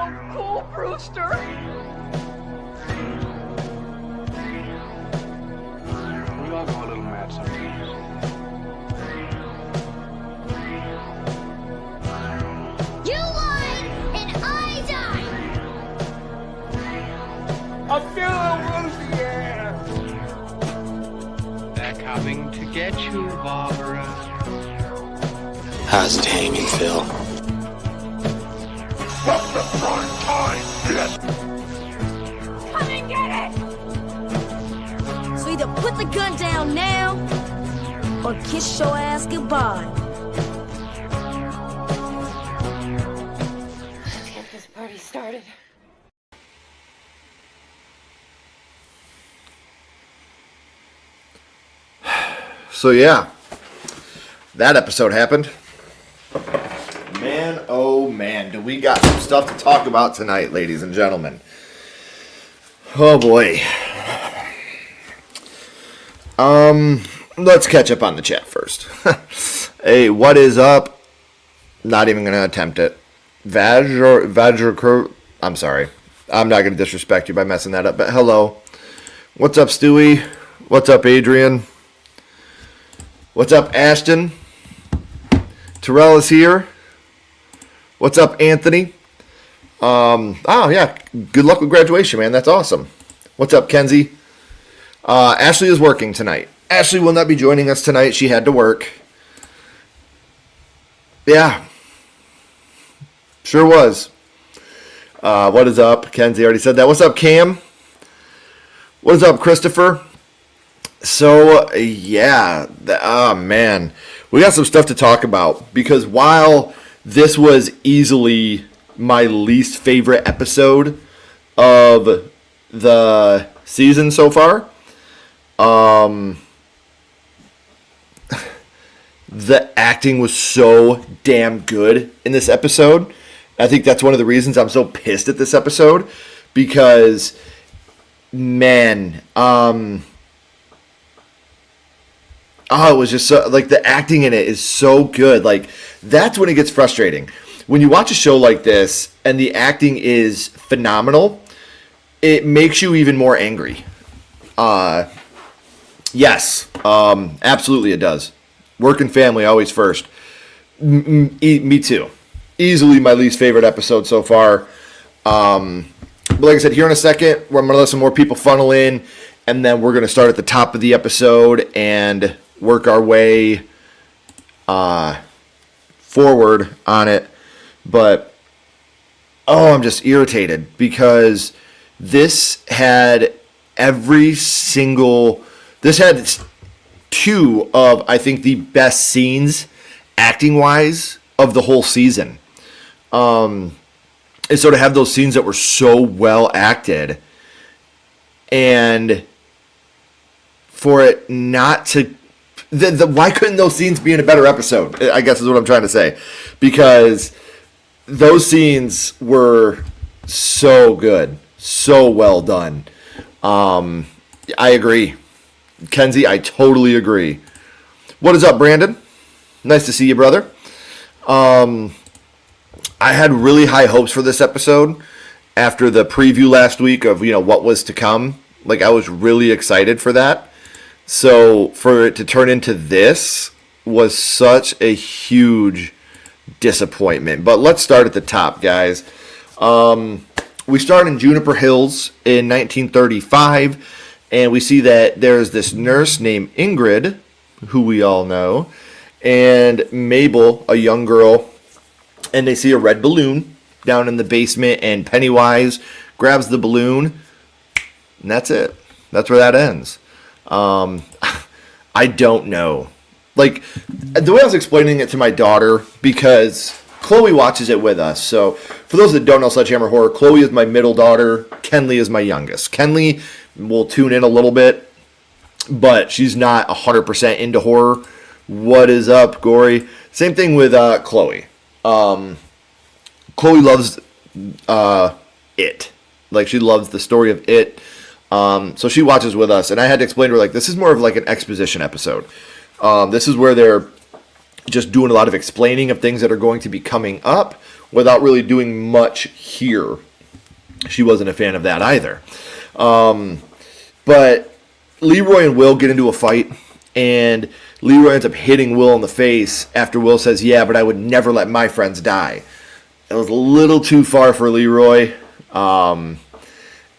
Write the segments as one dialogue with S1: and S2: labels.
S1: so cool, Brewster.
S2: We all go a little mad sometimes.
S3: You lied and I died.
S1: I feel a little woozy, yeah.
S2: They're coming to get you, Barbara.
S4: How's it hanging, Phil?
S2: From the front time,
S3: Come and get it. So either put the gun down now or kiss your ass goodbye.
S5: Let's get this party started.
S6: So yeah, that episode happened. Man, oh man, do we got some stuff to talk about tonight, ladies and gentlemen. Oh boy. Let's catch up on the chat first. Hey, what is up? Not even gonna attempt it. Vajra, I'm sorry. I'm not gonna disrespect you by messing that up, but hello. What's up, Stewie? What's up, Adrian? What's up, Ashton? Terrell is here. What's up, Anthony? Oh, yeah. Good luck with graduation, man. That's awesome. What's up, Kenzie? Ashley is working tonight. Ashley will not be joining us tonight. She had to work. Yeah. Sure was. What is up? Kenzie already said that. What's up, Cam? What is up, Christopher? So, yeah. Oh, man. We got some stuff to talk about because while this was easily my least favorite episode of the season so far, the acting was so damn good in this episode. I think that's one of the reasons I'm so pissed at this episode because, man, it was just so, like, the acting in it is so good. Like, that's when it gets frustrating. When you watch a show like this and the acting is phenomenal, it makes you even more angry. Yes, absolutely it does. Work and family always first. Me too. Easily my least favorite episode so far. But like I said, here in a second, I'm going to let some more people funnel in, and then we're going to start at the top of the episode and work our way forward on it. But, I'm just irritated because this had two of, I think, the best scenes acting-wise of the whole season. And so to have those scenes that were so well acted and for it not to... why couldn't those scenes be in a better episode? I guess is what I'm trying to say. Because those scenes were so good. So well done. I agree. Kenzie, I totally agree. What is up, Brandon? Nice to see you, brother. I had really high hopes for this episode after the preview last week of, what was to come. Like, I was really excited for that. So for it to turn into this was such a huge disappointment. But let's start at the top, guys. We start in Juniper Hills in 1935, and we see that there's this nurse named Ingrid, who we all know, and Mabel, a young girl, and they see a red balloon down in the basement, and Pennywise grabs the balloon, and that's it. That's where that ends. I don't know. Like, the way I was explaining it to my daughter, because Chloe watches it with us. So, for those that don't know Sledgehammer Horror, Chloe is my middle daughter. Kenley is my youngest. Kenley will tune in a little bit, but she's not 100% into horror. What is up, Gory? Same thing with Chloe. Chloe loves It. Like, she loves the story of It. So she watches with us, and I had to explain to her, like, this is more of like an exposition episode. This is where they're just doing a lot of explaining of things that are going to be coming up without really doing much here. She wasn't a fan of that either. But Leroy and Will get into a fight, and Leroy ends up hitting Will in the face after Will says, yeah, but I would never let my friends die. It was a little too far for Leroy.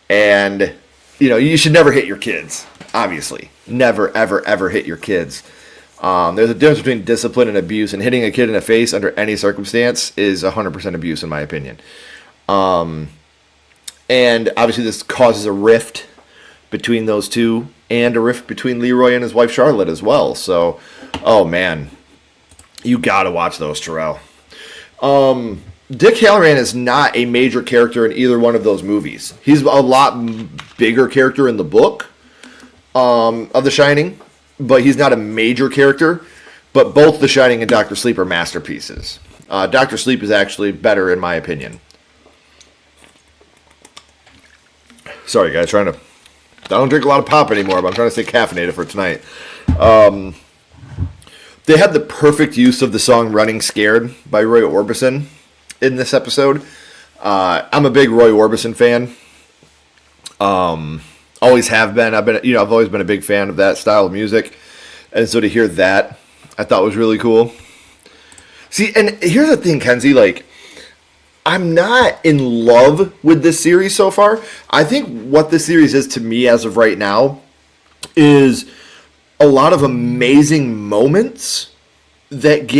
S6: And, you should never hit your kids, obviously. Never, ever, ever hit your kids. There's a difference between discipline and abuse, and hitting a kid in the face under any circumstance is 100% abuse, in my opinion. And obviously this causes a rift between those two, and a rift between Leroy and his wife Charlotte as well. So, oh man, you gotta watch those, Terrell. Dick Hallorann is not a major character in either one of those movies. He's a lot bigger character in the book of The Shining, but he's not a major character. But both The Shining and Dr. Sleep are masterpieces. Dr. Sleep is actually better in my opinion. Sorry guys, I don't drink a lot of pop anymore, but I'm trying to stay caffeinated for tonight. They had the perfect use of the song Running Scared by Roy Orbison in this episode. I'm a big Roy Orbison fan. Always have been. I've always been a big fan of that style of music. And so to hear that, I thought was really cool. See, and here's the thing, Kenzie, I'm not in love with this series so far. I think what this series is to me as of right now is a lot of amazing moments that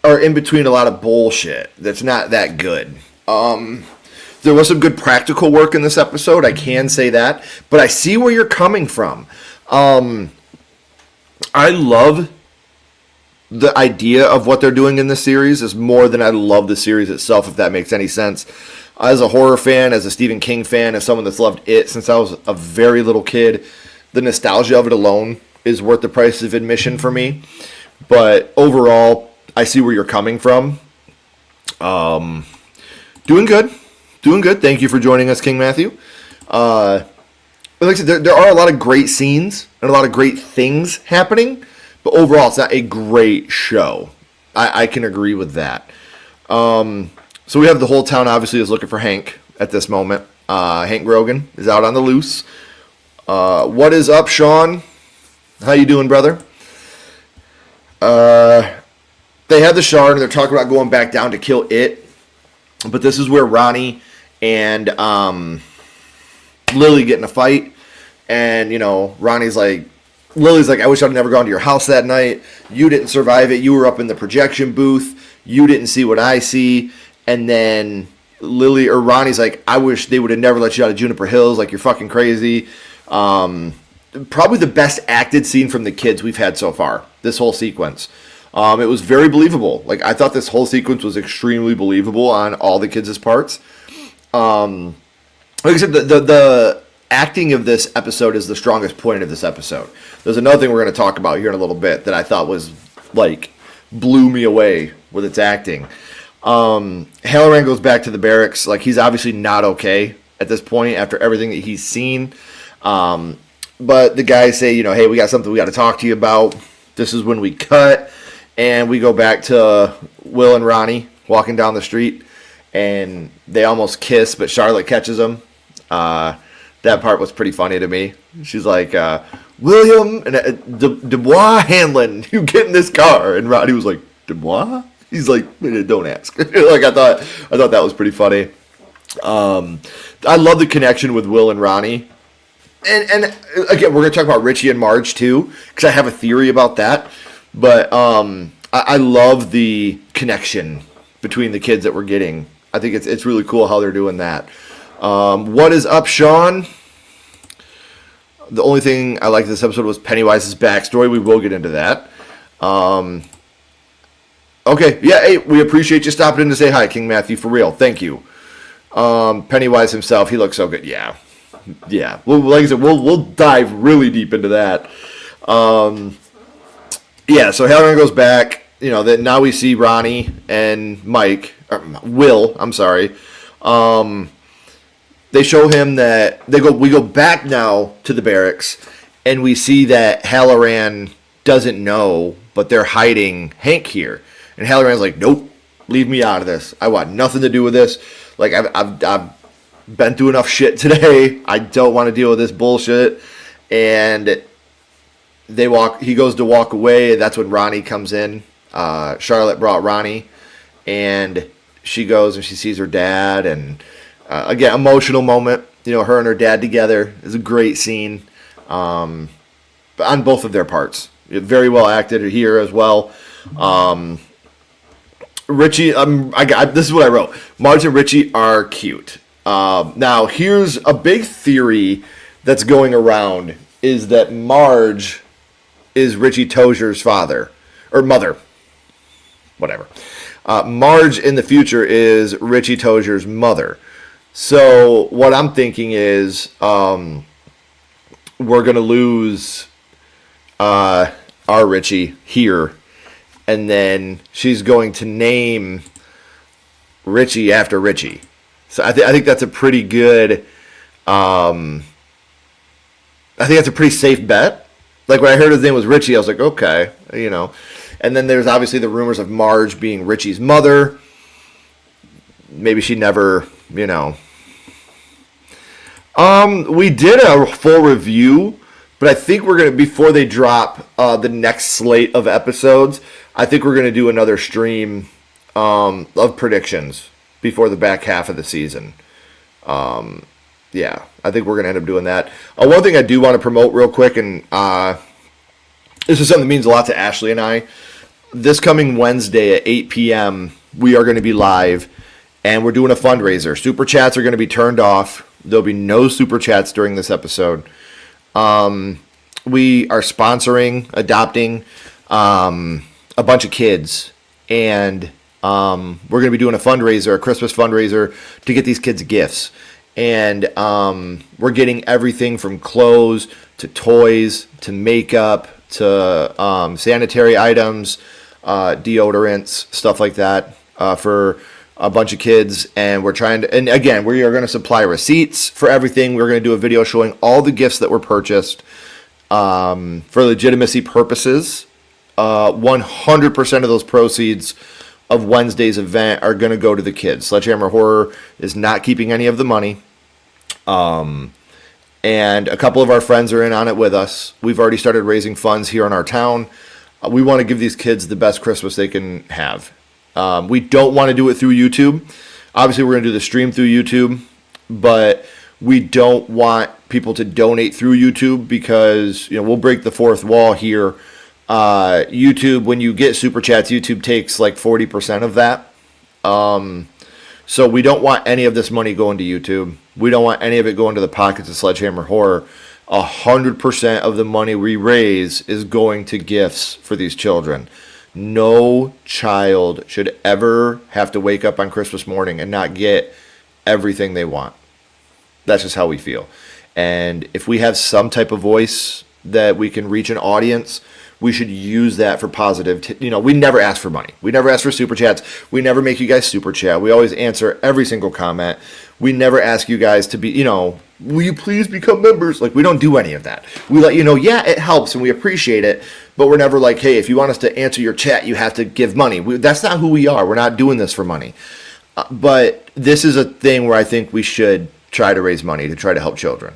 S6: are in between a lot of bullshit that's not that good. There was some good practical work in this episode, I can say that, but I see where you're coming from. I love the idea of what they're doing in this series is more than I love the series itself, if that makes any sense. As a horror fan, as a Stephen King fan, as someone that's loved it since I was a very little kid, the nostalgia of it alone is worth the price of admission for me. But overall, I see where you're coming from. Doing good. Thank you for joining us, King Matthew. Like I said, there are a lot of great scenes and a lot of great things happening. But overall, it's not a great show. I can agree with that. So we have the whole town obviously is looking for Hank at this moment. Hank Grogan is out on the loose. What is up, Sean? How you doing, brother? They have the shard, and they're talking about going back down to kill it. But this is where Ronnie and Lily get in a fight. And, Lily's like, I wish I'd never gone to your house that night. You didn't survive it. You were up in the projection booth. You didn't see what I see. And then Ronnie's like, I wish they would have never let you out of Juniper Hills. Like, you're fucking crazy. Probably the best acted scene from the kids we've had so far, this whole sequence. It was very believable. I thought this whole sequence was extremely believable on all the kids' parts. Like I said, the acting of this episode is the strongest point of this episode. There's another thing we're going to talk about here in a little bit that I thought was, blew me away with its acting. Hallorann goes back to the barracks. He's obviously not okay at this point after everything that he's seen. But the guys say, hey, we got something we got to talk to you about. This is when we cut, and we go back to Will and Ronnie walking down the street, and they almost kiss, but Charlotte catches them. That part was pretty funny to me. She's like, William and Dubois Hanlon, you get in this car. And Ronnie was like, Dubois? He's like, don't ask. I thought that was pretty funny. I love the connection with Will and Ronnie. And again, we're going to talk about Richie and Marge too, because I have a theory about that. But I love the connection between the kids that we're getting. I think it's really cool how they're doing that. What is up, Sean? The only thing I liked this episode was Pennywise's backstory. We will get into that. Okay, yeah, hey, we appreciate you stopping in to say hi, King Matthew, for real. Thank you. Pennywise himself, he looks so good. Yeah. Well, like I said, we'll dive really deep into that. Yeah, so Hallorann goes back. That now we see Ronnie and Will. I'm sorry. They show him that we go back now to the barracks, and we see that Hallorann doesn't know, but they're hiding Hank here. And Halloran's like, nope, leave me out of this. I want nothing to do with this. Like, I've been through enough shit today. I don't want to deal with this bullshit. And he goes to walk away, and that's when Ronnie comes in. Charlotte brought Ronnie, and she goes and she sees her dad, and again, emotional moment. Her and her dad together is a great scene, but on both of their parts. Very well acted here as well. Richie, this is what I wrote. Marge and Richie are cute. Now, here's a big theory that's going around, is that Marge is Richie Tozier's father, or mother, whatever. Marge in the future is Richie Tozier's mother. So what I'm thinking is we're going to lose our Richie here, and then she's going to name Richie after Richie. So I think that's a pretty good, I think that's a pretty safe bet. Like, when I heard his name was Richie, I was like, okay, And then there's obviously the rumors of Marge being Richie's mother. Maybe she never, we did a full review, but I think we're going to, before they drop the next slate of episodes, I think we're going to do another stream of predictions before the back half of the season. Yeah, I think we're going to end up doing that. One thing I do want to promote real quick, and this is something that means a lot to Ashley and I. This coming Wednesday at 8 p.m., we are going to be live, and we're doing a fundraiser. Super chats are going to be turned off. There'll be no super chats during this episode. We are adopting a bunch of kids, and we're going to be doing a Christmas fundraiser to get these kids gifts. And we're getting everything from clothes to toys to makeup to sanitary items, deodorants, stuff like that for a bunch of kids. And we're trying to, and again, we are going to supply receipts for everything. We're going to do a video showing all the gifts that were purchased for legitimacy purposes. 100% of those proceeds of Wednesday's event are going to go to the kids. Sledgehammer Horror is not keeping any of the money. And a couple of our friends are in on it with us. We've already started raising funds here in our town. We want to give these kids the best Christmas they can have. We don't want to do it through YouTube. Obviously, we're going to do the stream through YouTube, but we don't want people to donate through YouTube because, we'll break the fourth wall here. YouTube, when you get super chats, YouTube takes like 40% of that. So we don't want any of this money going to YouTube. We don't want any of it going to the pockets of Sledgehammer Horror. 100% of the money we raise is going to gifts for these children. No child should ever have to wake up on Christmas morning and not get everything they want. That's just how we feel. And if we have some type of voice that we can reach an audience, we should use that for positive. We never ask for money. We never ask for super chats. We never make you guys super chat. We always answer every single comment. We never ask you guys to be, will you please become members? Like, we don't do any of that. We let you know, yeah, it helps and we appreciate it, but we're never like, hey, if you want us to answer your chat, you have to give money. That's not who we are. We're not doing this for money. But this is a thing where I think we should try to raise money to try to help children.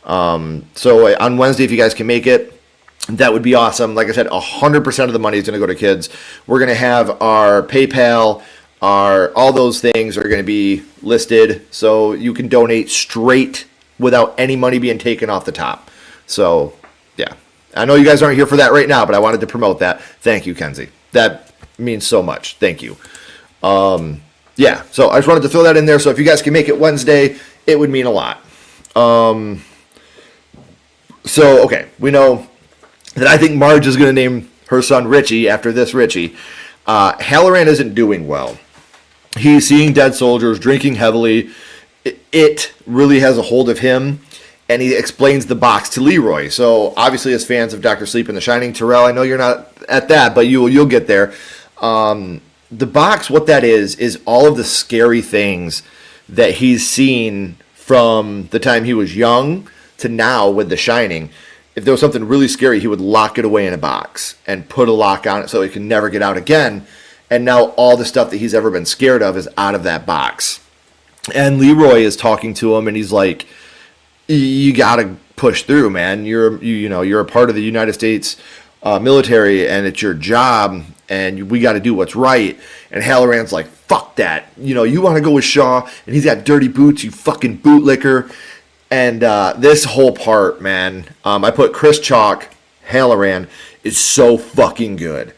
S6: So on Wednesday, if you guys can make it, that would be awesome. Like I said, 100% of the money is going to go to kids. We're going to have our PayPal, all those things are going to be listed, so you can donate straight without any money being taken off the top. So, yeah. I know you guys aren't here for that right now, but I wanted to promote that. Thank you, Kenzie. That means so much. Thank you. Yeah, so I just wanted to throw that in there. So if you guys can make it Wednesday, it would mean a lot. So, okay, we know that I think Marge is going to name her son Richie after this Richie. Halloran isn't doing well. He's seeing dead soldiers, drinking heavily. It really has a hold of him, and he explains the box to Leroy. So, obviously, as fans of Dr. Sleep and The Shining, Terrell, I know you're not at that, but you'll get there. The box, what that is all of the scary things that he's seen from the time he was young to now with The Shining. if there was something really scary, he would lock it away in a box and put a lock on it so it can never get out again. And now all the stuff that he's ever been scared of is out of that box. And Leroy is talking to him, and he's like, "You gotta push through, man. You're a part of the United States military, and it's your job, and we got to do what's right." And Halloran's like, "Fuck that. You want to go with Shaw, and he's got dirty boots, you fucking bootlicker." And this whole part, man, I put Chris Chalk, Halloran, is so fucking good.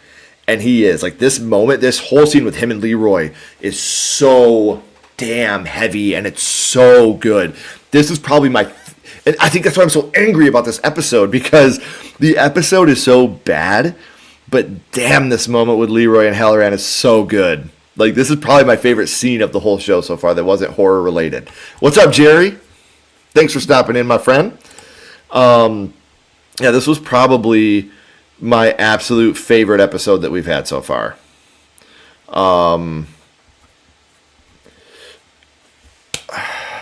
S6: And he is. Like, this moment, this whole scene with him and Leroy is so damn heavy, and it's so good. This is probably and I think that's why I'm so angry about this episode, because the episode is so bad, but damn, this moment with Leroy and Halloran is so good. Like, this is probably my favorite scene of the whole show so far that wasn't horror related. What's up, Jerry? Thanks for stopping in, my friend. Yeah, this was probably my absolute favorite episode that we've had so far. I'm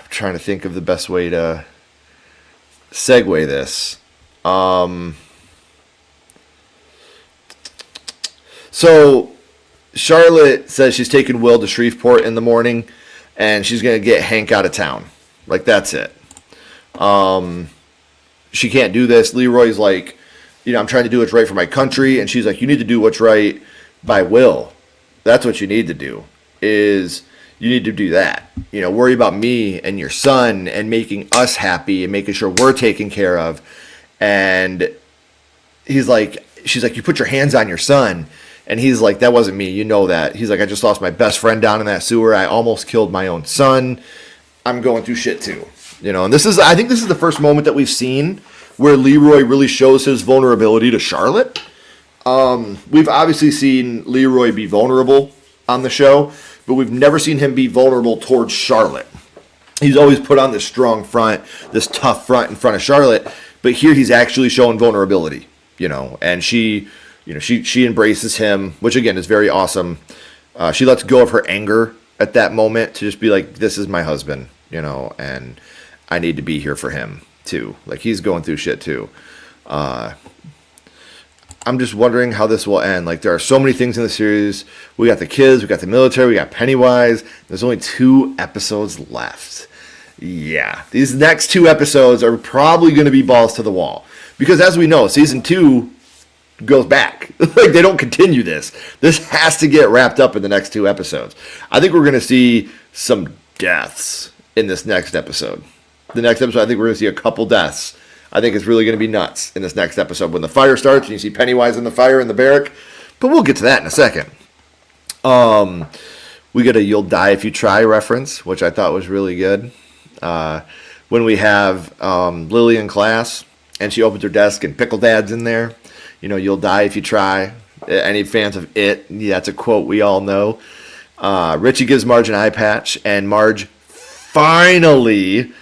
S6: trying to think of the best way to segue this. So Charlotte says she's taking Will to Shreveport in the morning, and she's going to get Hank out of town. Like, that's it. She can't do this. Leroy's like, I'm trying to do what's right for my country. And she's like, you need to do what's right by Will. That's what you need to do, is you need to do that. Worry about me and your son and making us happy and making sure we're taken care of. And she's like, you put your hands on your son. And he's like, that wasn't me. You know that. He's like, I just lost my best friend down in that sewer. I almost killed my own son. I'm going through shit too. And I think this is the first moment that we've seen where Leroy really shows his vulnerability to Charlotte. We've obviously seen Leroy be vulnerable on the show, but we've never seen him be vulnerable towards Charlotte. He's always put on this strong front, this tough front in front of Charlotte, but here he's actually showing vulnerability, and she embraces him, which again is very awesome. She lets go of her anger at that moment to just be like, this is my husband, and I need to be here for him too. Like, he's going through shit too. I'm just wondering how this will end. Like, there are so many things in the series. We got the kids, we got the military, we got Pennywise. There's only 2 episodes left. Yeah, these next 2 episodes are probably going to be balls to the wall. Because as we know, season 2 goes back. Like, they don't continue this. This has to get wrapped up in the next 2 episodes. I think we're going to see some deaths in this next episode. The next episode, I think we're going to see a couple deaths. I think it's really going to be nuts in this next episode when the fire starts and you see Pennywise in the fire in the barrack. But we'll get to that in a second. We get a "You'll Die If You Try" reference, which I thought was really good. When we have Lily in class and she opens her desk and Pickle Dad's in there. "You'll die if you try." Any fans of It? Yeah, that's a quote we all know. Richie gives Marge an eye patch, and Marge finally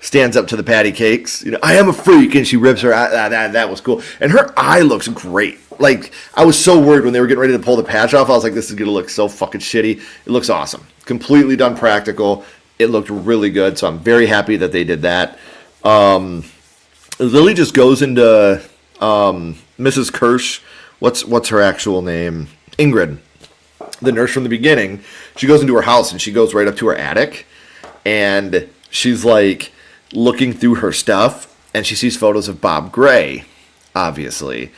S6: stands up to the patty cakes. "I am a freak," and she rips her eye. That was cool. And her eye looks great. Like, I was so worried when they were getting ready to pull the patch off. I was like, this is going to look so fucking shitty. It looks awesome. Completely done practical. It looked really good, so I'm very happy that they did that. Lily just goes into Mrs. Kirsch. What's her actual name? Ingrid, the nurse from the beginning. She goes into her house, and she goes right up to her attic. And she's like looking through her stuff, and she sees photos of Bob Gray, obviously,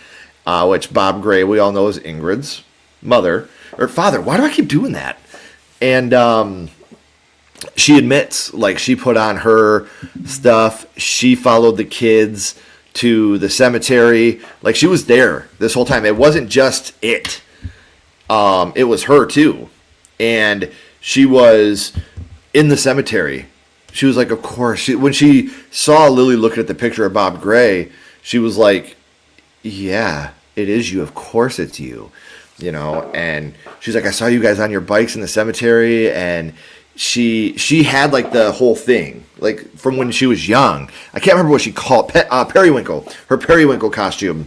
S6: which Bob Gray we all know is Ingrid's mother or father. Why do I keep doing that? And she admits, like, she put on her stuff. She followed the kids to the cemetery. Like, she was there this whole time. It wasn't just it. It was her too, and she was in the cemetery. She was like, of course. When she saw Lily looking at the picture of Bob Gray, she was like, yeah, it is you. Of course it's you. And she's like, I saw you guys on your bikes in the cemetery. And she had like the whole thing, like from when she was young. I can't remember what she called it. Periwinkle, her periwinkle costume.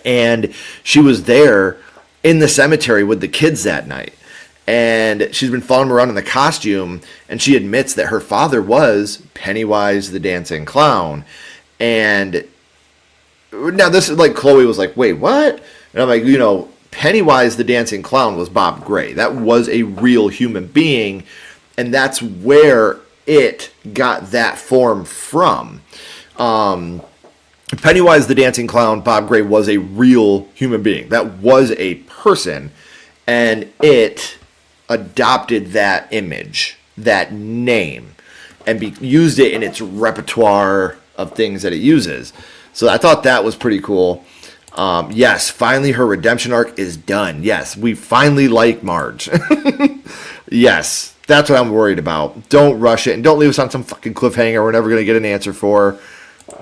S6: And she was there in the cemetery with the kids that night. And she's been following him around in the costume, and she admits that her father was Pennywise the Dancing Clown. And now this is like Chloe was like, wait, what? And I'm like, Pennywise the Dancing Clown was Bob Gray. That was a real human being, and that's where it got that form from. Pennywise the Dancing Clown, Bob Gray, was a real human being. That was a person, and it adopted that image, that name, and used it in its repertoire of things that it uses. So I thought that was pretty cool. Yes, finally her redemption arc is done. Yes, we finally like Marge. Yes, that's what I'm worried about. Don't rush it, and don't leave us on some fucking cliffhanger we're never going to get an answer for.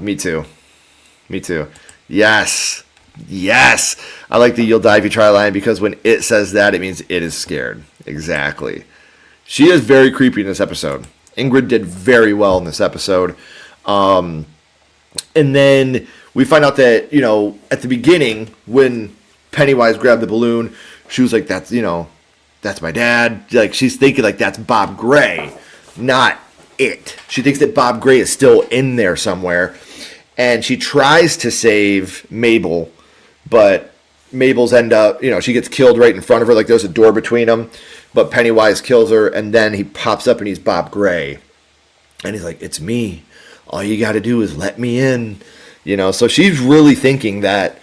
S6: Me too. Yes. I like the "you'll die if you try" line, because when it says that, it means it is scared. Exactly. She is very creepy in this episode. Ingrid did very well in this episode. And then we find out that, at the beginning, when Pennywise grabbed the balloon, she was like, that's my dad. Like, she's thinking, like, that's Bob Gray, not it. She thinks that Bob Gray is still in there somewhere. And she tries to save Mabel, but Mabel's end up, she gets killed right in front of her. Like, there's a door between them. But Pennywise kills her, and then he pops up, and he's Bob Gray. And he's like, it's me. All you got to do is let me in. So she's really thinking that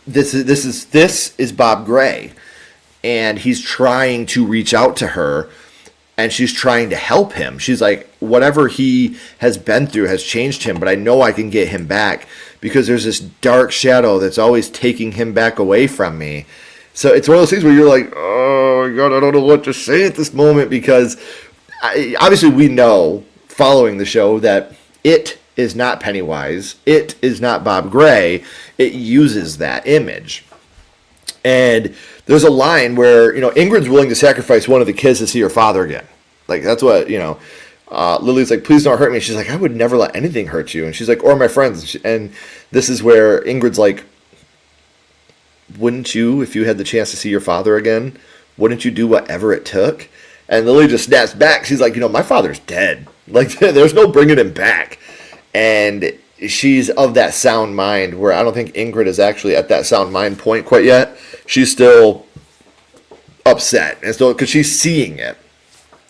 S6: this is Bob Gray, and he's trying to reach out to her, and she's trying to help him. She's like, whatever he has been through has changed him, but I know I can get him back, because there's this dark shadow that's always taking him back away from me. So it's one of those things where you're like, oh my God, I don't know what to say at this moment, because obviously we know, following the show, that it is not Pennywise. It is not Bob Gray. It uses that image. And there's a line where, Ingrid's willing to sacrifice one of the kids to see her father again. Like, that's what, Lily's like, please don't hurt me. She's like, I would never let anything hurt you. And she's like, or my friends. And this is where Ingrid's like, wouldn't you, if you had the chance to see your father again, wouldn't you do whatever it took? And Lily just snaps back. She's like, my father's dead. Like, there's no bringing him back. And she's of that sound mind, where I don't think Ingrid is actually at that sound mind point quite yet. She's still upset, and still, because she's seeing it,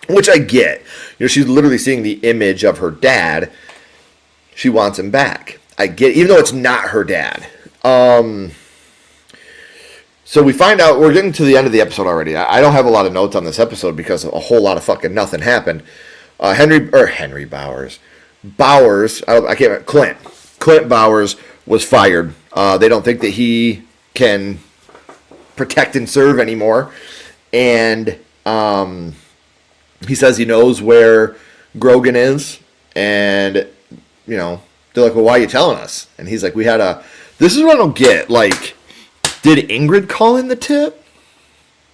S6: which I get. She's literally seeing the image of her dad. She wants him back. I get it, even though it's not her dad. So we find out, we're getting to the end of the episode already. I don't have a lot of notes on this episode because a whole lot of fucking nothing happened. Henry Bowers. Clint Bowers was fired. They don't think that he can protect and serve anymore. And he says he knows where Grogan is. And, they're like, well, why are you telling us? And he's like, this is what I don't get. Like, did Ingrid call in the tip?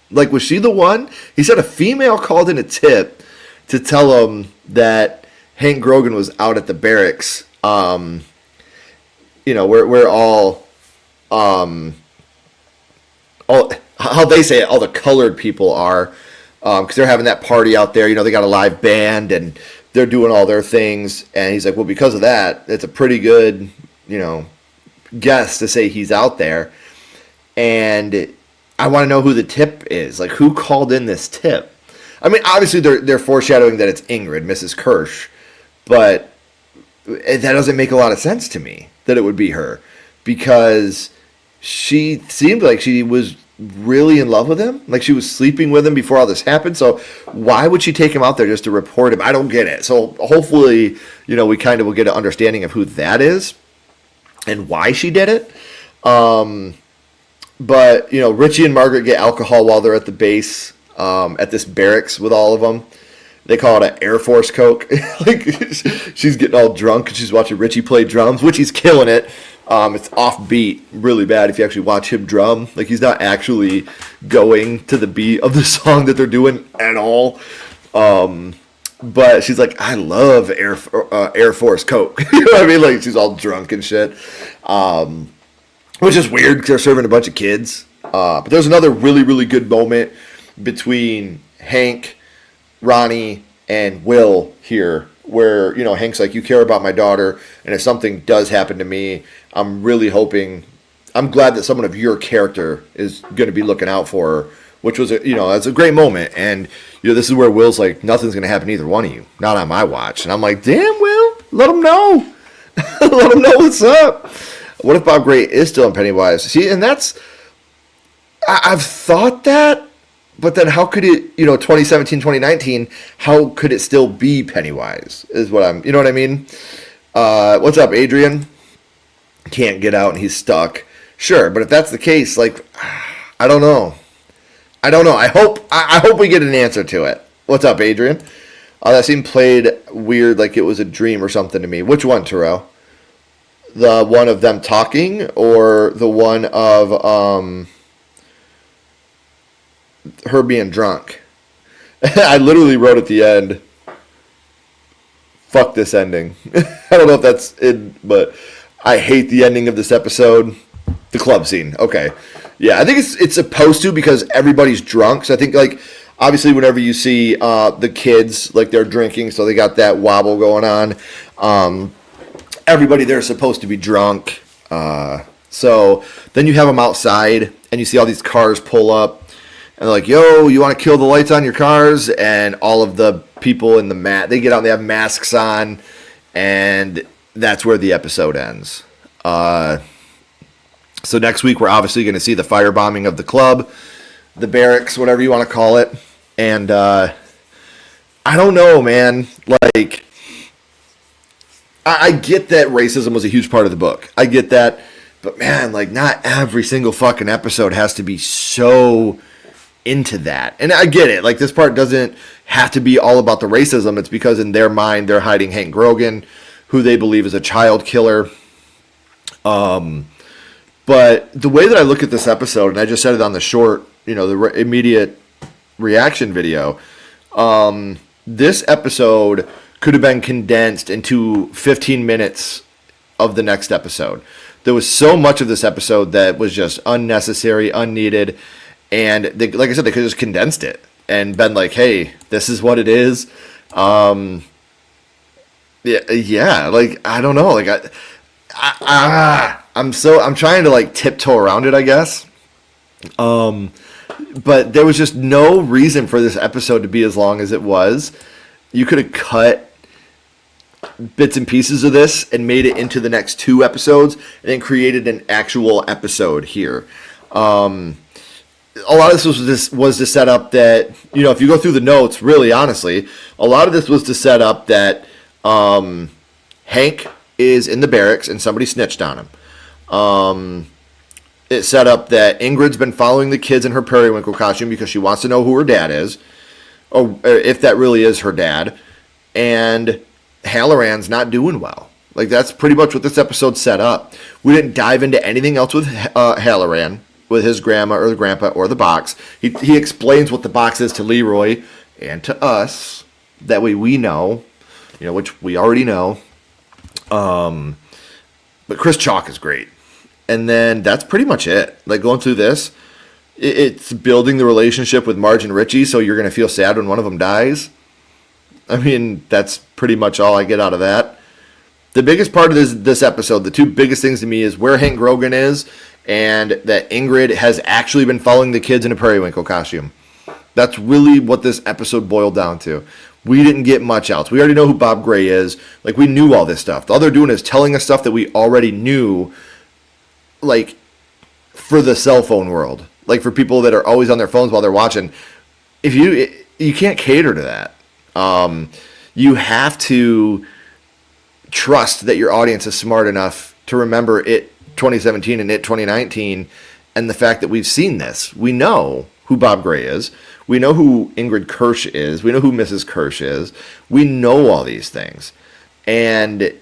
S6: Like, was she the one? He said a female called in a tip to tell him that Hank Grogan was out at the barracks, where all how they say it, all the colored people are, because they're having that party out there. They got a live band, and they're doing all their things. And he's like, well, because of that, it's a pretty good, guess to say he's out there. And I want to know who the tip is. Like, who called in this tip? I mean, obviously they're foreshadowing that it's Ingrid, Mrs. Kirsch, but that doesn't make a lot of sense to me that it would be her, because she seemed like she was really in love with him, like she was sleeping with him before all this happened. So why would she take him out there just to report him? I don't get it. So hopefully, we kind of will get an understanding of who that is and why she did it. But Richie and Margaret get alcohol while they're at the base. At this barracks with all of them. They call it an Air Force Coke. Like, she's getting all drunk and she's watching Richie play drums, which he's killing it. It's offbeat really bad if you actually watch him drum. Like, he's not actually going to the beat of the song that they're doing at all. But she's like, I love Air Force Coke. You know what I mean? Like, she's all drunk and shit. Which is weird because they're serving a bunch of kids. But there's another really, really good moment between Hank, Ronnie, and Will here where, Hank's like, you care about my daughter, and if something does happen to me, I'm glad that someone of your character is going to be looking out for her, which was, that's a great moment. And, this is where Will's like, nothing's going to happen to either one of you, not on my watch. And I'm like, damn, Will, let him know. Let him know what's up. What if Bob Gray is still in Pennywise? See, and I've thought that, but then how could it, 2017, 2019, how could it still be Pennywise is what you know what I mean? What's up, Adrian? Can't get out and he's stuck. Sure, but if that's the case, like, I don't know. I hope we get an answer to it. What's up, Adrian? That scene played weird, like it was a dream or something to me. Which one, Terrell? The one of them talking, or the one of her being drunk? I literally wrote at the end, fuck this ending. I don't know if that's it, but I hate the ending of this episode. The club scene. Okay. Yeah, I think it's supposed to, because everybody's drunk. So I think, like, obviously whenever you see the kids, like, they're drinking, so they got that wobble going on. Everybody there is supposed to be drunk. So then you have them outside, and you see all these cars pull up. And they're like, yo, you want to kill the lights on your cars? And all of the people in the they get out and they have masks on. And that's where the episode ends. So next week, we're obviously going to see the firebombing of the club, the barracks, whatever you want to call it. And I don't know, man. Like, I get that racism was a huge part of the book. I get that. But, man, like, not every single fucking episode has to be so into that. And I get it. Like, this part doesn't have to be all about the racism. It's because in their mind, they're hiding Hank Grogan, who they believe is a child killer. But the way that I look at this episode, and I just said it on the short, the immediate reaction video, this episode could have been condensed into 15 minutes of the next episode. There was so much of this episode that was just unnecessary, unneeded, and they, like I said, they could have just condensed it and been like, hey, this is what it is. Yeah, like, I don't know, like, I'm trying to, like, tiptoe around it, I guess. But there was just no reason for this episode to be as long as it was. You could have cut bits and pieces of this and made it into the next 2 episodes and then created an actual episode here. A lot of this was to set up that, if you go through the notes, really, honestly, a lot of this was to set up that Hank is in the barracks and somebody snitched on him. It set up that Ingrid's been following the kids in her periwinkle costume because she wants to know who her dad is, or if that really is her dad. And Halloran's not doing well. Like, that's pretty much what this episode set up. We didn't dive into anything else with Halloran, with his grandma or the grandpa or the box. He explains what the box is to Leroy and to us. That way we know, which we already know. But Chris Chalk is great. And then that's pretty much it. Like, going through this, it's building the relationship with Marge and Richie, so you're going to feel sad when one of them dies. I mean, that's pretty much all I get out of that. The biggest part of this episode, the 2 biggest things to me, is where Hank Grogan is and that Ingrid has actually been following the kids in a periwinkle costume. That's really what this episode boiled down to. We didn't get much else. We already know who Bob Gray is. Like, we knew all this stuff. All they're doing is telling us stuff that we already knew, like, for the cell phone world. Like, for people that are always on their phones while they're watching. You can't cater to that. You have to trust that your audience is smart enough to remember it 2017 and it 2019 and the fact that we've seen this. We know who Bob Gray is. We know who Ingrid Kirsch is. We know who Mrs. Kirsch is. We know all these things. And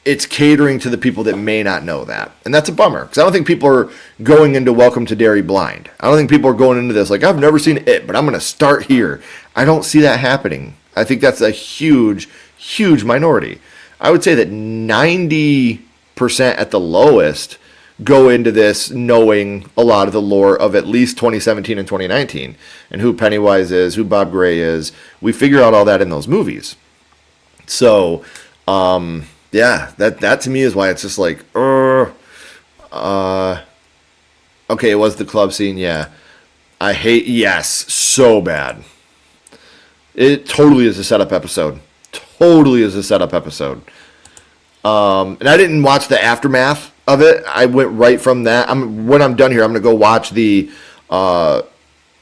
S6: it's catering to the people that may not know that. And that's a bummer. Because I don't think people are going into Welcome to Derry blind. I don't think people are going into this like, I've never seen it, but I'm going to start here. I don't see that happening. I think that's a huge, huge minority. I would say that 90% at the lowest go into this knowing a lot of the lore of at least 2017 and 2019 and who Pennywise is, who Bob Gray is. We figure out all that in those movies. So, yeah, that to me is why it's just like, okay, it was the club scene, yeah. Yes, so bad. It totally is a setup episode. Totally is a setup episode. And I didn't watch the aftermath of it. I went right from that. When I'm done here, I'm going to go watch the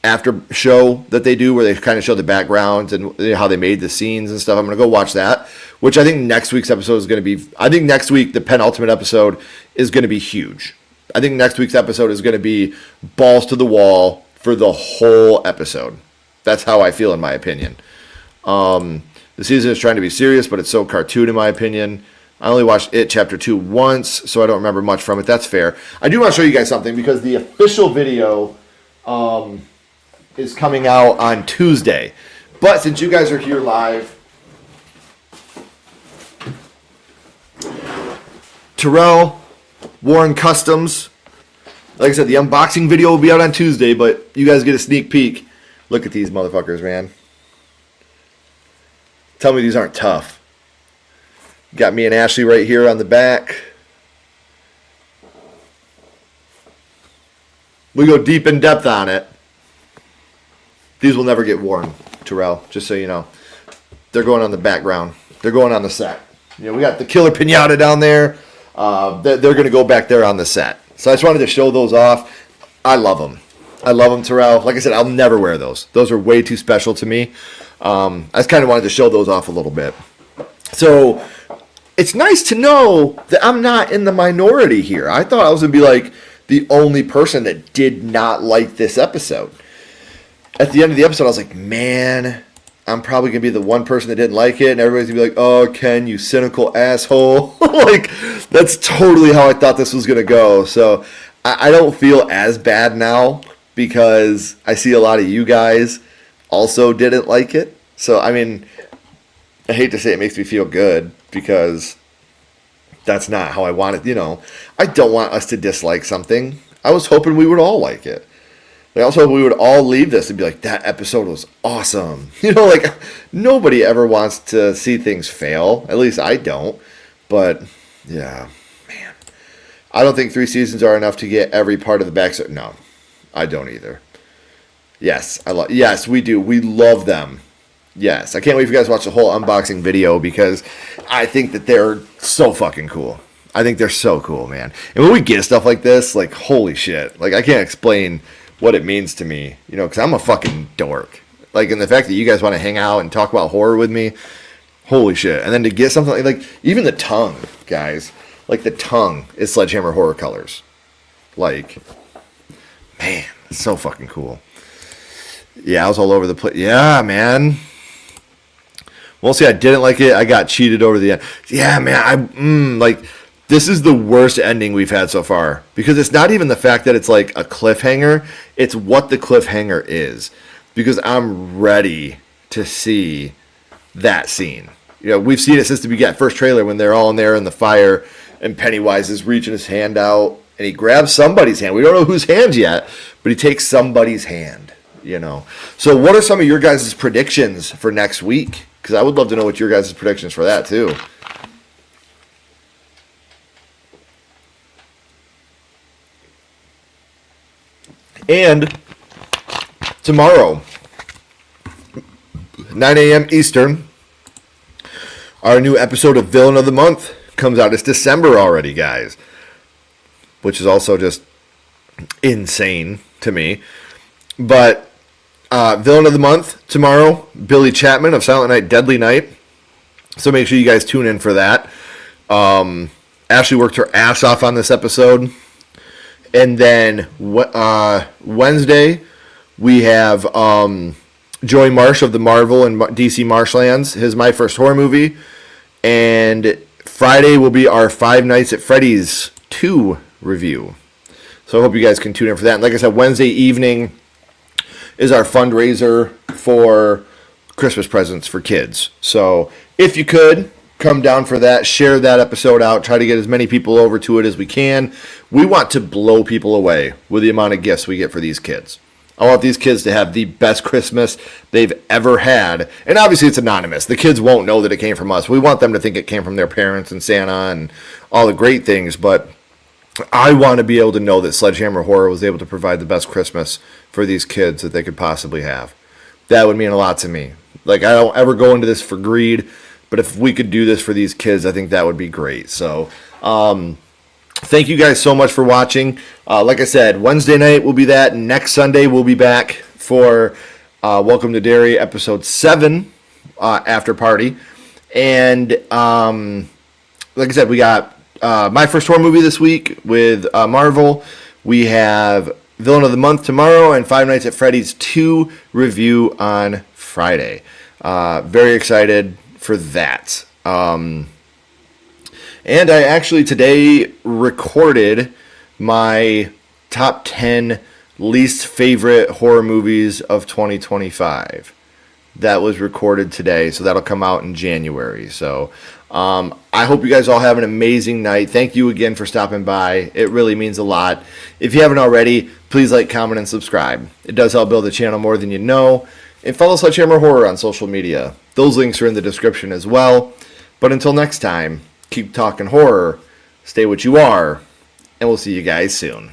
S6: after show that they do where they kind of show the backgrounds and how they made the scenes and stuff. I'm going to go watch that, which I think next week's episode is going to be, I think next week, the penultimate episode is going to be huge. I think next week's episode is going to be balls to the wall for the whole episode. That's how I feel, in my opinion. The season is trying to be serious, but it's so cartoon, in my opinion. I only watched It Chapter 2 once, so I don't remember much from it. That's fair. I do want to show you guys something, because the official video is coming out on Tuesday. But since you guys are here live, Terrell, Warren Customs, like I said, the unboxing video will be out on Tuesday, but you guys get a sneak peek. Look at these motherfuckers, man. Tell me these aren't tough. Got me and Ashley right here on the back. We go deep in depth on it. These will never get worn, Terrell, just so you know. They're going on the background. They're going on the set. You know, we got the killer pinata down there. They're going to go back there on the set. So I just wanted to show those off. I love them. I love them, Terrell. Like I said, I'll never wear those. Those are way too special to me. I just kind of wanted to show those off a little bit. So it's nice to know that I'm not in the minority here. I thought I was going to be like the only person that did not like this episode. At the end of the episode, I was like, man, I'm probably going to be the one person that didn't like it. And everybody's going to be like, oh, Ken, you cynical asshole. Like, that's totally how I thought this was going to go. So I don't feel as bad now because I see a lot of you guys also didn't like it. So, I mean, I hate to say it makes me feel good because that's not how I want it. You know, I don't want us to dislike something. I was hoping we would all like it. I also hope we would all leave this and be like, that episode was awesome. You know, like, nobody ever wants to see things fail. At least I don't. But, yeah, man. I don't think 3 seasons are enough to get every part of the backstory. No, I don't either. Yes, yes, we do. We love them. Yes, I can't wait for you guys to watch the whole unboxing video because I think that they're so fucking cool. I think they're so cool, man. And when we get stuff like this, like, holy shit. Like, I can't explain what it means to me, you know, because I'm a fucking dork. Like, and the fact that you guys want to hang out and talk about horror with me, holy shit. And then to get something like even the tongue, guys, like the tongue is Sledgehammer horror colors. Like, man, it's so fucking cool. Yeah, I was all over the place. Yeah, man. Well, see, I didn't like it. I got cheated over the end. Yeah, man, like, this is the worst ending we've had so far. Because it's not even the fact that it's like a cliffhanger. It's what the cliffhanger is. Because I'm ready to see that scene. You know, we've seen it since the beginning, first trailer when they're all in there in the fire and Pennywise is reaching his hand out and he grabs somebody's hand. We don't know whose hand yet, but he takes somebody's hand, you know. So what are some of your guys' predictions for next week? Because I would love to know what your guys' predictions for that too. And tomorrow, 9 a.m. Eastern, our new episode of Villain of the Month comes out. It's December already, guys. Which is also just insane to me. But Villain of the Month tomorrow, Billy Chapman of Silent Night, Deadly Night. So make sure you guys tune in for that. Ashley worked her ass off on this episode. And then Wednesday, we have Joey Marsh of the Marvel and DC Marshlands, his My First Horror Movie. And Friday will be our Five Nights at Freddy's 2 review. So I hope you guys can tune in for that. And like I said, Wednesday evening is our fundraiser for Christmas presents for kids. So if you could, come down for that, share that episode out, try to get as many people over to it as we can. We want to blow people away with the amount of gifts we get for these kids. I want these kids to have the best Christmas they've ever had. And obviously it's anonymous. The kids won't know that it came from us. We want them to think it came from their parents and Santa and all the great things, but I want to be able to know that Sledgehammer Horror was able to provide the best Christmas for these kids that they could possibly have. That would mean a lot to me. Like, I don't ever go into this for greed, but if we could do this for these kids, I think that would be great. So, thank you guys so much for watching. Like I said, Wednesday night will be that. Next Sunday we'll be back for Welcome to Derry episode 7 after party. And like I said, we got my first horror movie this week with Marvel. We have Villain of the Month tomorrow and Five Nights at Freddy's 2 review on Friday. Very excited for that. And I actually today recorded my top 10 least favorite horror movies of 2025. That was recorded today, so that'll come out in January. So I hope you guys all have an amazing night. Thank you again for stopping by. It really means a lot. If you haven't already, please like, comment, and subscribe. It does help build the channel more than you know. And follow Sledgehammer Horror on social media. Those links are in the description as well. But until next time, keep talking horror, stay what you are, and we'll see you guys soon.